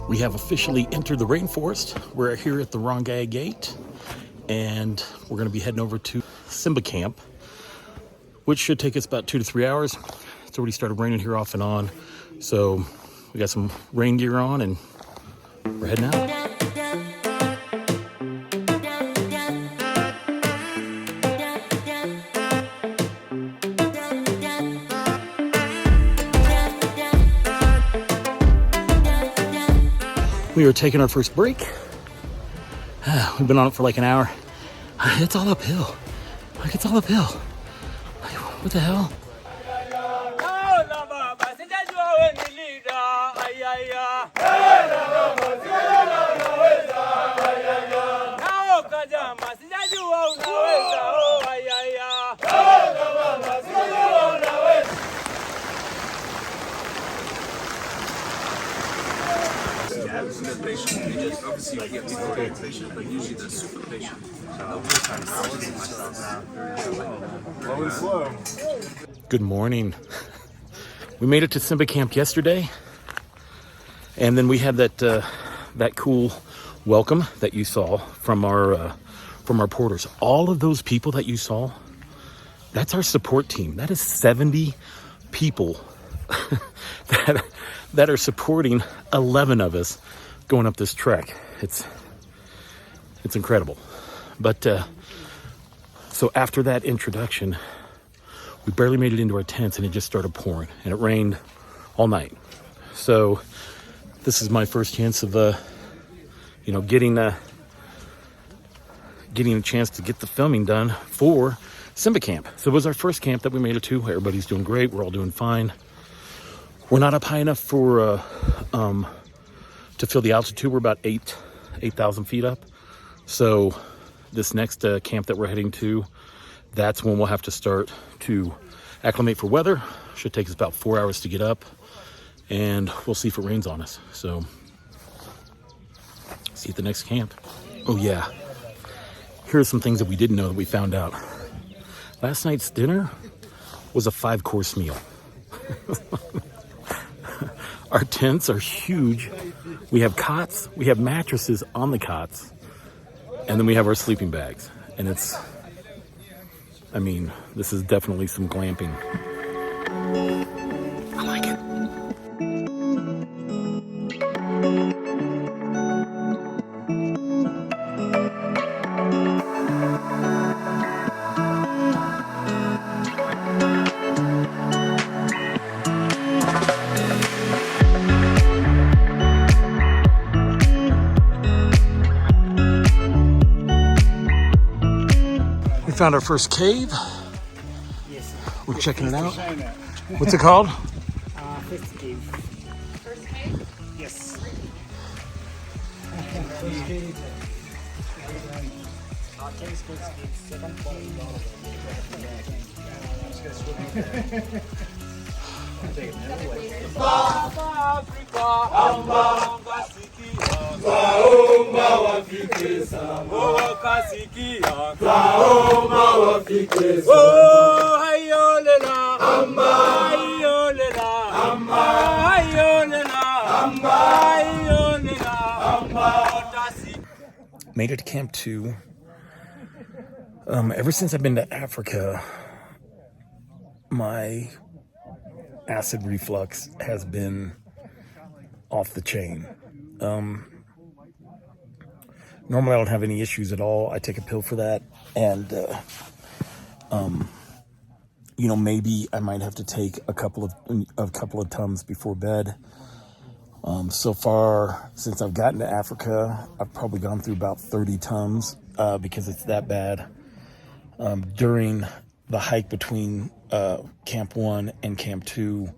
We have officially entered the rainforest. We're here at the Rongai gate, and we're going to be heading over to Simba camp, which should take us about 2 to 3 hours. It's already started raining here off and on, so we got some rain gear on and we're heading out. We are taking our first break. We've been on it for like an hour. It's all uphill. Like, it's all uphill. Like, what the hell? Obviously, you get people who are patient, but usually they're super patient. Good morning. We made it to Simba camp yesterday, and then we had that cool welcome that you saw from our porters. All of those people that you saw, that's our support team. That is 70 people that are supporting 11 of us going up this trek. It's incredible. But so after that introduction, we barely made it into our tents and it just started pouring, and it rained all night. So this is my first chance of getting a chance to get the filming done for Simba camp. So it was our first camp that we made it to. Everybody's doing great. We're all doing fine. We're not up high enough for to feel the altitude. We're about 8,000 feet up. So this next camp that we're heading to, that's when we'll have to start to acclimate for weather. Should take us about 4 hours to get up, and we'll see if it rains on us. So see you at the next camp. Oh yeah, here's some things that we didn't know that we found out. Last night's dinner was a 5-course meal. Our tents are huge. We have cots, we have mattresses on the cots, and then we have our sleeping bags. And this is definitely some glamping. I like it. We found our first cave. Yes. We're checking it out. What's it called? First cave. First cave? Yes. Made it to Camp 2. Ever since I've been to Africa, my acid reflux has been off the chain. Normally I don't have any issues at all. I take a pill for that, and maybe I might have to take a couple of Tums before bed. So far, since I've gotten to Africa, I've probably gone through about 30 Tums because it's that bad. During the hike between Camp 1 and Camp 2,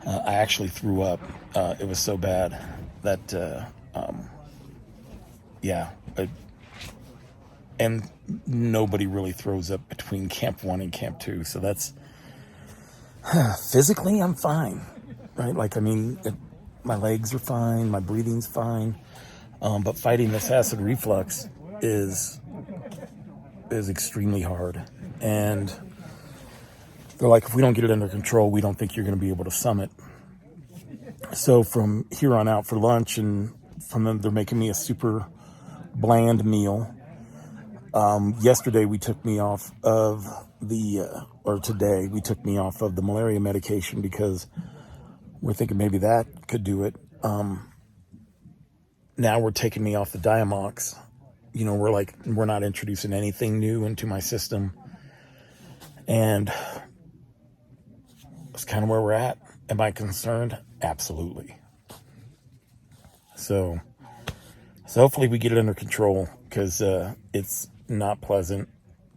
I actually threw up. It was so bad that, and nobody really throws up between Camp 1 and Camp 2. So that's, physically, I'm fine, right? My legs are fine, my breathing's fine, but fighting this acid reflux is extremely hard. And They're like, if we don't get it under control, we don't think you're going to be able to summit. So from here on out for lunch, and from them, they're making me a super bland meal. Yesterday we took me off of or today we took me off of the malaria medication because we're thinking maybe that could do it. Now we're taking me off the Diamox. You know, we're not introducing anything new into my system. And that's kind of where we're at. Am I concerned? Absolutely. So hopefully we get it under control, because it's not pleasant.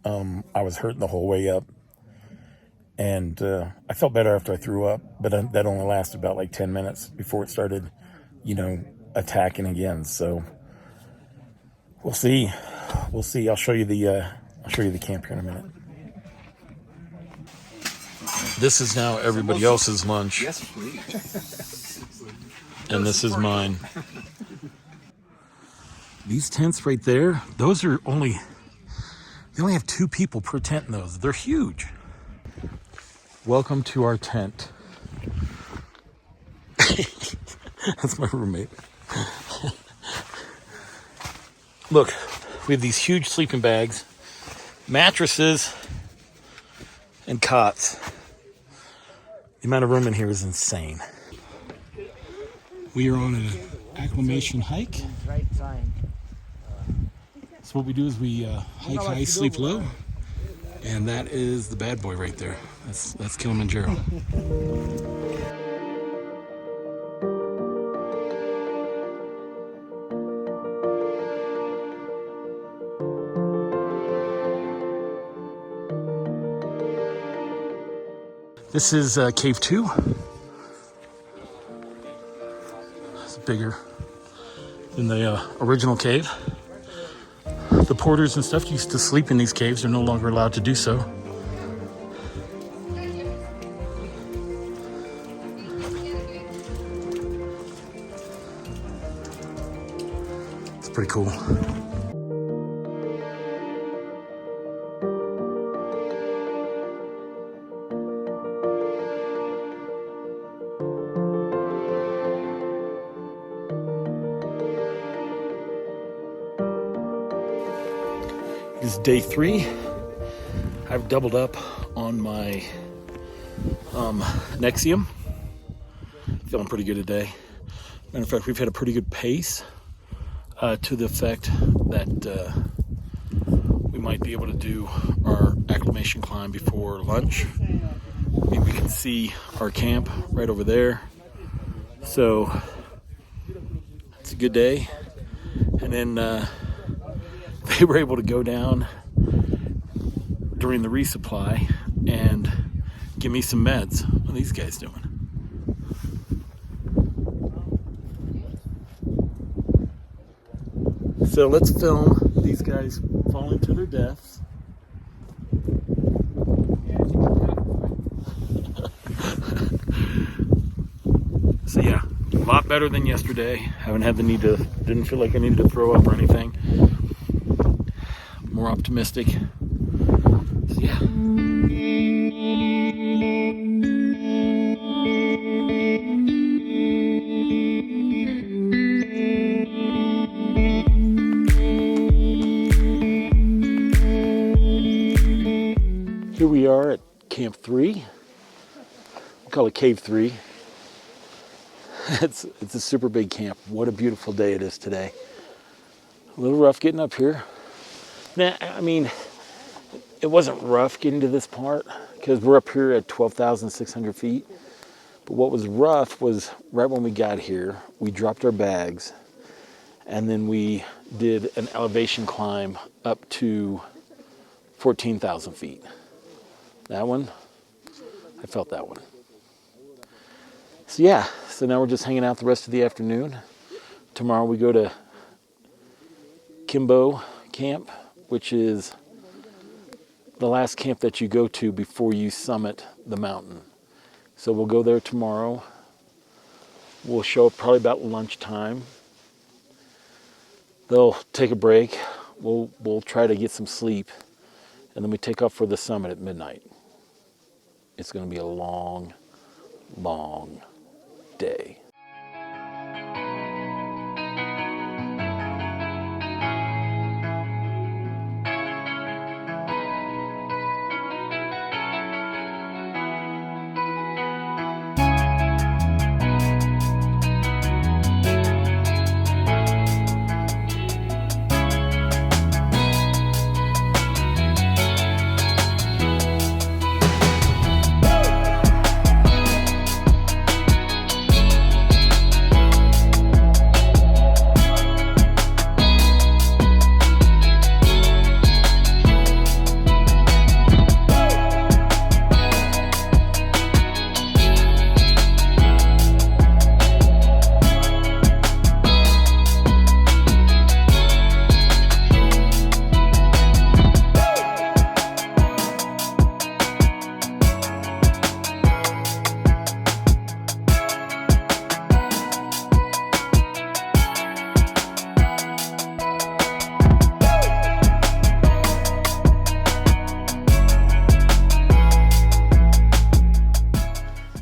I was hurting the whole way up. And I felt better after I threw up, but that only lasted about like 10 minutes before it started, attacking again. So we'll see. I'll show you the camp here in a minute. This is now everybody else's lunch. Yes, please. And this is mine. These tents right there, they only have 2 people per tent in those. They're huge. Welcome to our tent. That's my roommate. Look, we have these huge sleeping bags, mattresses, and cots. The amount of room in here is insane. We are on an acclimation hike. Right time. So what we do is we hike high, sleep low, and that is the bad boy right there. That's Kilimanjaro. This is cave 2. It's bigger than the original cave. The porters and stuff used to sleep in these caves. They're no longer allowed to do so. It's pretty cool. This is day 3. I've doubled up on my Nexium. Feeling pretty good today. Matter of fact, we've had a pretty good pace to the effect that we might be able to do our acclimation climb before lunch. I mean, we can see our camp right over there. So it's a good day. And then they were able to go down during the resupply and give me some meds. What are these guys doing? So let's film these guys falling to their deaths. So yeah, a lot better than yesterday. Haven't had the need to, didn't feel like I needed to throw up or anything. More optimistic. So yeah. Here we are at Camp 3. We call it Cave 3. It's a super big camp. What a beautiful day it is today. A little rough getting up here. Nah, I mean, it wasn't rough getting to this part because we're up here at 12,600 feet. But what was rough was right when we got here, we dropped our bags and then we did an elevation climb up to 14,000 feet. That one, I felt that one. So yeah, so now we're just hanging out the rest of the afternoon. Tomorrow we go to Kibo Camp, which is the last camp that you go to before you summit the mountain. So we'll go there tomorrow. We'll show up probably about lunchtime. They'll take a break. We'll try to get some sleep, and then we take off for the summit at midnight. It's going to be a long, long day.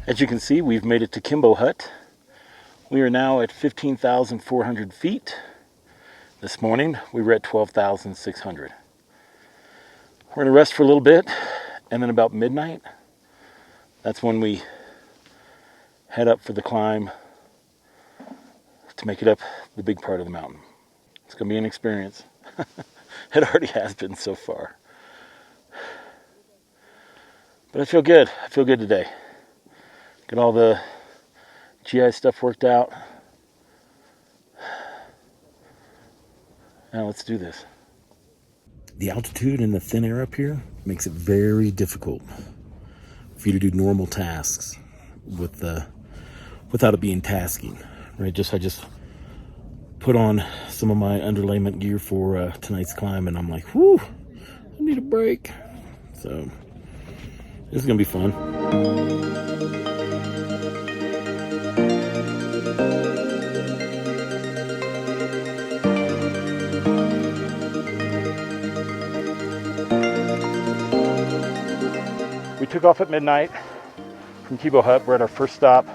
As you can see, we've made it to Kibo Hut. We are now at 15,400 feet. This morning, we were at 12,600. We're gonna rest for a little bit, and then about midnight, that's when we head up for the climb to make it up the big part of the mountain. It's gonna be an experience. It already has been so far. But I feel good. I feel good today. Get all the GI stuff worked out. Now let's do this. The altitude and the thin air up here makes it very difficult for you to do normal tasks without it being tasking, right? I just put on some of my underlayment gear for tonight's climb, and I'm like, whew, I need a break. So this is gonna be fun. We took off at midnight from Kibo Hut. We're at our first stop.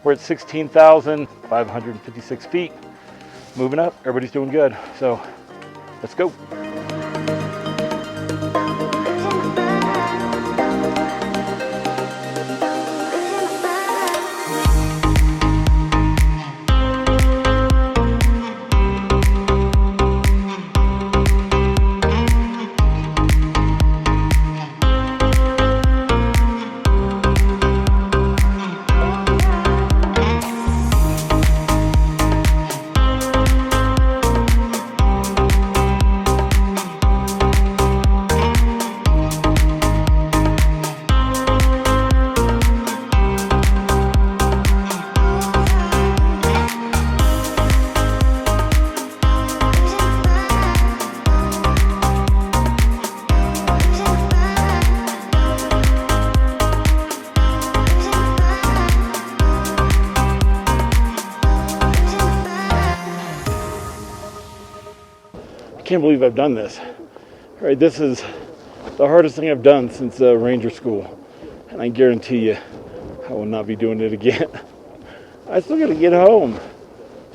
We're at 16,556 feet. Moving up, everybody's doing good. So let's go. I can't believe I've done this. All right, this is the hardest thing I've done since Ranger School, and I guarantee you I will not be doing it again. I still got to get home.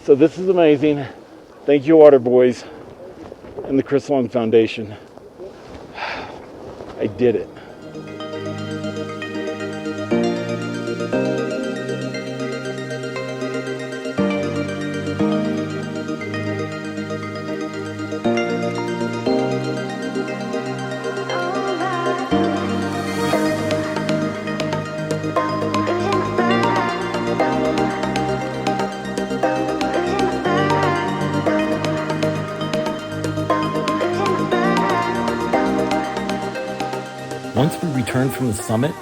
So this is amazing. Thank you, Waterboys and the Chris Long Foundation. I did it. Once we returned from the summit,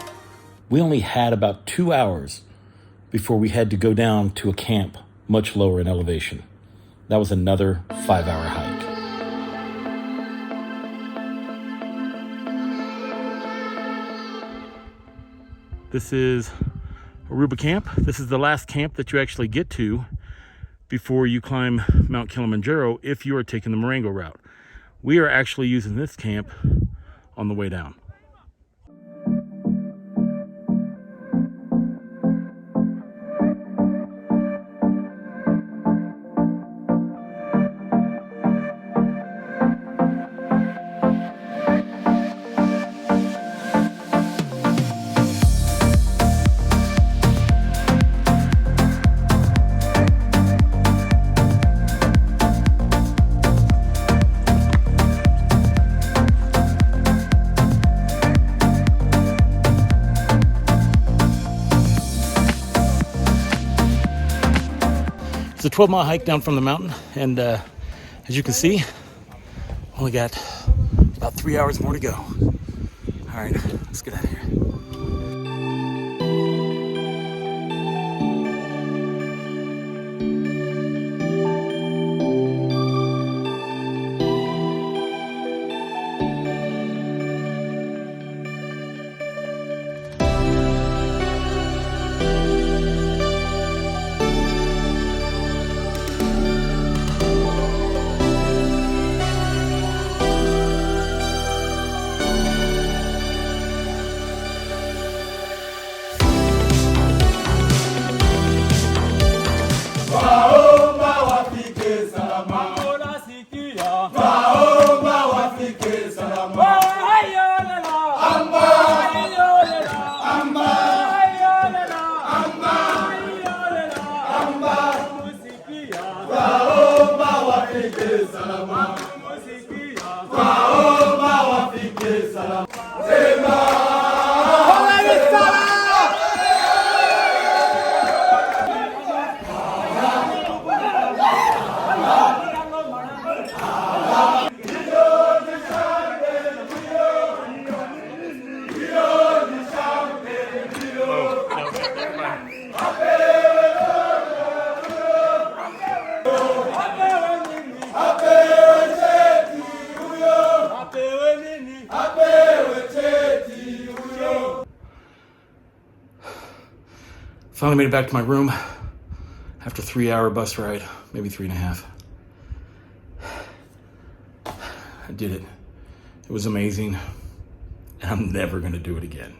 we only had about 2 hours before we had to go down to a camp much lower in elevation. That was another 5-hour hike. This is Aruba Camp. This is the last camp that you actually get to before you climb Mount Kilimanjaro if you are taking the Marengo route. We are actually using this camp on the way down. It's a 12-mile hike down from the mountain, and as you can see, only got about 3 hours more to go. All right, let's get out of here. Finally made it back to my room after a 3-hour bus ride, maybe 3.5. I did it. It was amazing, and I'm never gonna do it again.